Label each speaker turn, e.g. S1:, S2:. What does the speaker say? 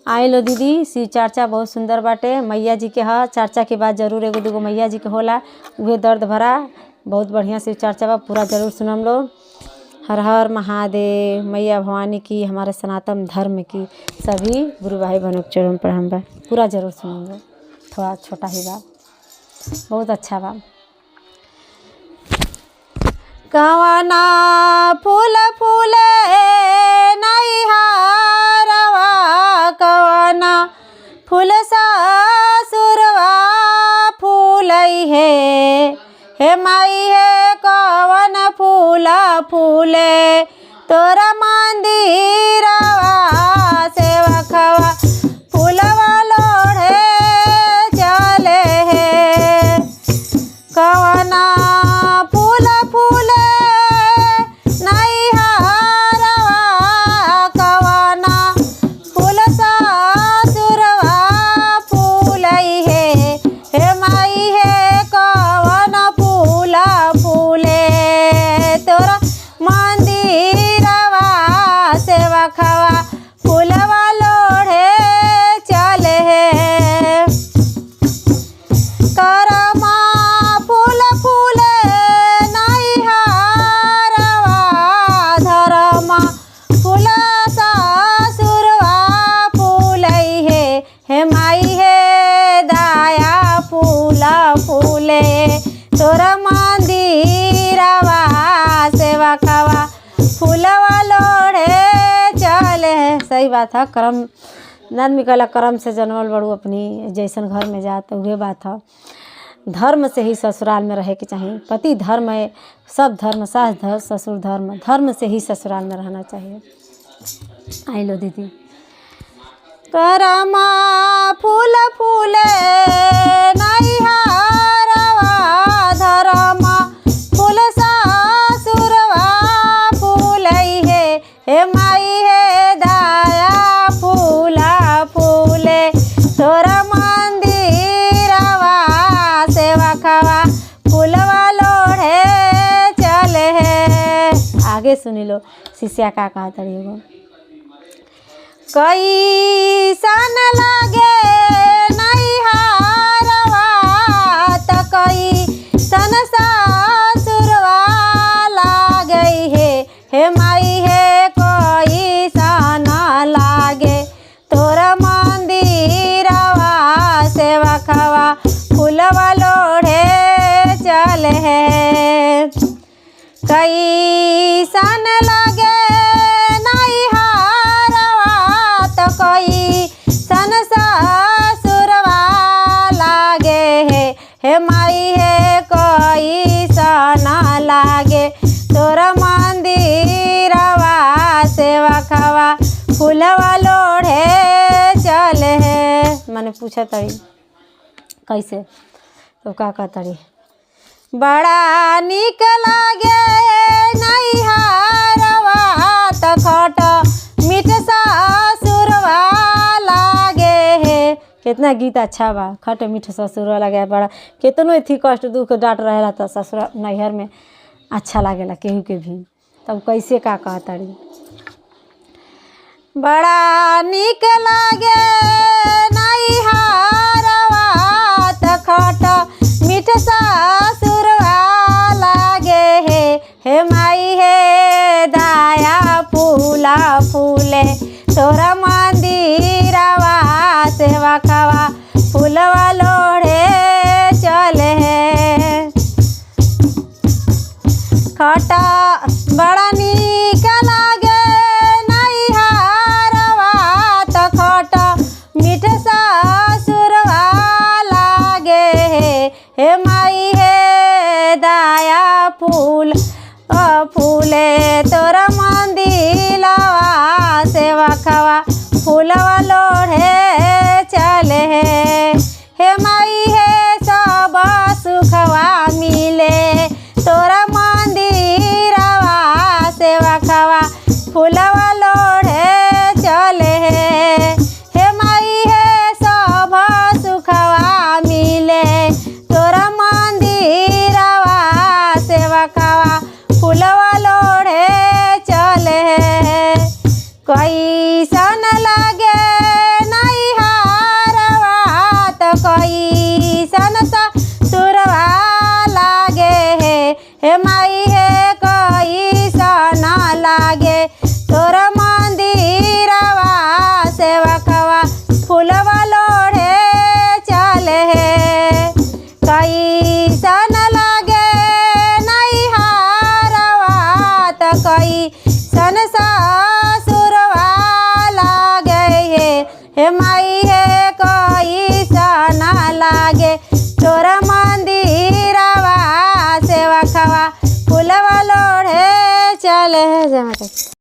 S1: आई लो दीदी, शिव चर्चा बहुत सुंदर बाटे। मैया जी के ह चर्चा के बाद जरूर एगो दूगो मैया जी के होला, उहे दर्द भरा बहुत बढ़िया शिव चर्चा बा, पूरा जरूर सुनम लो। हर हर महादेव। मैया भवानी की, हमारे सनातन धर्म की सभी गुरु भाई बहनों के चरण प्रणाम बा, पूरा जरूर सुनम लो। थोड़ा छोटा ही बा, बहुत अच्छा बा। कवना फूल फूले नैहरवा, कवना फूल सासुरवा फूलई हे माई हे कवन फूल फूले तोरा मंदिरवा, सेवकवा फूलवा लोढ़े चले हे। कवना फूल फूले नैहरवा, कवना फूल सासुरवा फूलई हे माई हे कवन फूल फूले तोरा मंदिरवा, सेवकवा फूलवा लोढ़े चले हे। करमा फूल फूले नैहरवा, धरमा फूल सासुरवा फूलई हे माई हे दाया फूल फूले तोरा मंदिरवा, सेवकवा फूलवा लोढ़े चले। सही बात है। कर्म आदमी कहला कर्म से जन्मल बड़ू, अपनी जैसन घर में जा तो वह बात है। धर्म से ही ससुराल में रहे के चाहिए। पति धर्म है, सब धर्म, सास धर्म ससुर धर्म, धर्म से ही ससुराल में रहना चाहिए। आई लो दीदी। करमा फूल फूले नैहरवा, धरमा फूल सासुरवा फूलई हे माई हे दाया फूल फूले तोरा मंदिरवा, सेवकवा फूलवा लोढ़े चले हे। आगे सुनी लो शिष्या का कहा तड़िएगो। कैसन लागे नैहरवा त कैसन सासुरवा लागई हे माई हे कैसन लागे तोरा मंदिरवा, सेवकवा फूलवा लोढ़े चले हे। कैसन लागे नैहरवा त कैसन सासुरवा लागे हे माई हे कैसन लागे तोरा मंदिरवा, सेवकवा फूलवा लोढ़े चले हे। मैंने पूछा तड़ी कैसे, तो का तड़ी। बड़ा निक लागे नैहरवा त खट मीठ सासुरवा लागे हे। कितना गीत अच्छा बा, खट मीठ ससुरवा लागे। बड़ा कितनो थी कष्ट दुख डांट रहेला तो ससुर नैहर में अच्छा लागेला केहू के भी। तब कैसे का कहतड़ी। बड़ा निक लागे नैहरवा त खट मीठ सासुरवा लागे हे माई हे दाया फूल फूले तोरा मंदिरवा, सेवकवा फूलवा लोढ़े चले हे। खटा बड़ा निक लागे नैहरवा त खट मीठ माई है कोई सन लागे तोर मंदिरवा सेवा खवा फूलवा लोढ़े चले। जय माता दी।